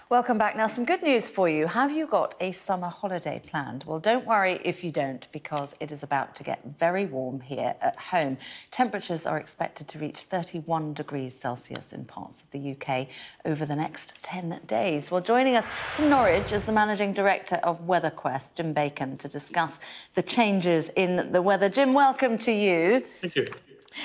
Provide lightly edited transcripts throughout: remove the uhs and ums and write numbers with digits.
Welcome back. Now, some good news for you. Have you got a summer holiday planned? Well, don't worry if you don't, because it is about to get very warm here at home. Temperatures are expected to reach 31 degrees Celsius in parts of the UK over the next 10 days. Well, joining us from Norwich is the Managing Director of Weatherquest, Jim Bacon, to discuss the changes in the weather. Jim, welcome to you. Thank you.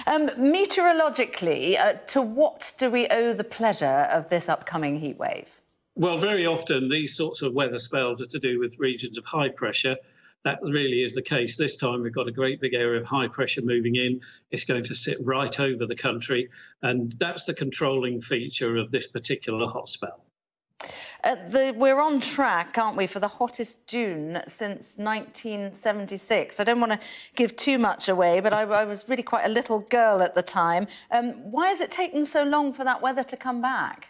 Meteorologically, to what do we owe the pleasure of this upcoming heatwave? Well, very often these sorts of weather spells are to do with regions of high pressure. That really is the case. This time we've got a great big area of high pressure moving in. It's going to sit right over the country, and that's the controlling feature of this particular hot spell. We're on track, aren't we, for the hottest June since 1976. I don't want to give too much away, but I was really quite a little girl at the time. Why has it taken so long for that weather to come back?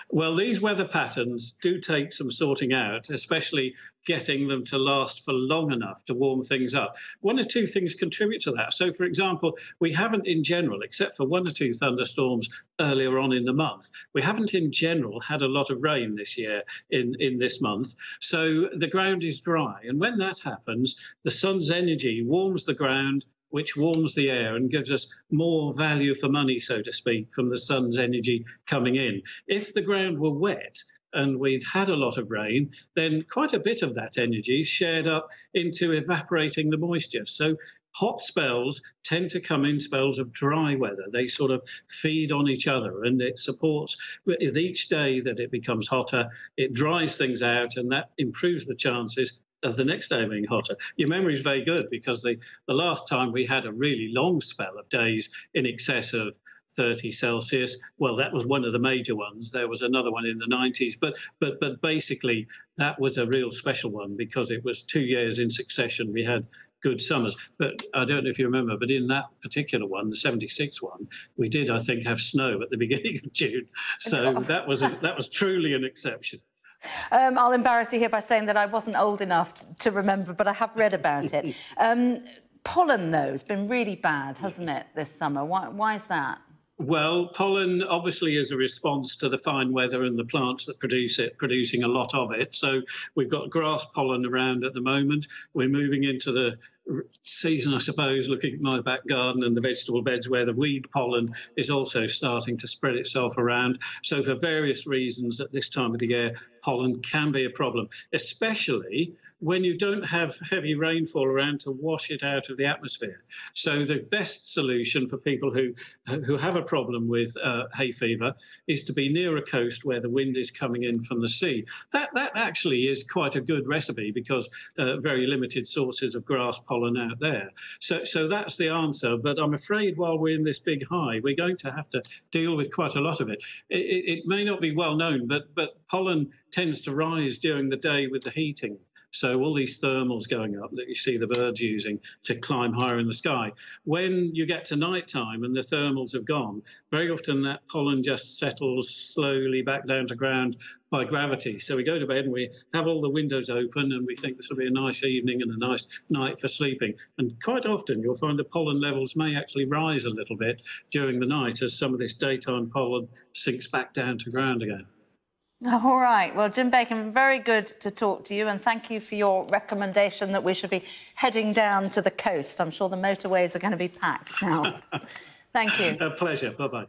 Well, these weather patterns do take some sorting out, especially getting them to last for long enough to warm things up. One or two things contribute to that. So, for example, we haven't in general, except for one or two thunderstorms earlier on in the month, we haven't in general had a lot of rain this year in this month. So the ground is dry. And when that happens, the sun's energy warms the ground, which warms the air and gives us more value for money, so to speak, from the sun's energy coming in. If the ground were wet and we'd had a lot of rain, then quite a bit of that energy is shared up into evaporating the moisture. So hot spells tend to come in spells of dry weather. They sort of feed on each other, and it supports with each day that it becomes hotter, it dries things out, and that improves the chances of the next day being hotter. Your memory is very good, because the last time we had a really long spell of days in excess of 30 Celsius, well, that was one of the major ones. There was another one in the 90s, but basically that was a real special one, because it was 2 years in succession we had good summers. But I don't know if you remember, but in that particular one, the 76 one, we did, I think, have snow at the beginning of June. So that was truly an exception. I'll embarrass you here by saying that I wasn't old enough to remember, but I have read about it. Pollen, though, has been really bad, hasn't it, this summer? Why is that? Well, pollen obviously is a response to the fine weather and the plants that produce it, producing a lot of it. So we've got grass pollen around at the moment. We're moving into the season, I suppose, looking at my back garden and the vegetable beds, where the weed pollen is also starting to spread itself around. So for various reasons at this time of the year, pollen can be a problem, especially when you don't have heavy rainfall around to wash it out of the atmosphere. So the best solution for people who have a problem with hay fever is to be near a coast where the wind is coming in from the sea. That actually is quite a good recipe, because very limited sources of grass pollen out there. So that's the answer. But I'm afraid while we're in this big high, we're going to have to deal with quite a lot of it. It may not be well known, but pollen tends to rise during the day with the heating. So all these thermals going up that you see the birds using to climb higher in the sky. When you get to night time and the thermals have gone, very often that pollen just settles slowly back down to ground by gravity. So we go to bed and we have all the windows open and we think this will be a nice evening and a nice night for sleeping. And quite often you'll find the pollen levels may actually rise a little bit during the night as some of this daytime pollen sinks back down to ground again. All right. Well, Jim Bacon, very good to talk to you, and thank you for your recommendation that we should be heading down to the coast. I'm sure the motorways are going to be packed now. Thank you. A pleasure. Bye-bye.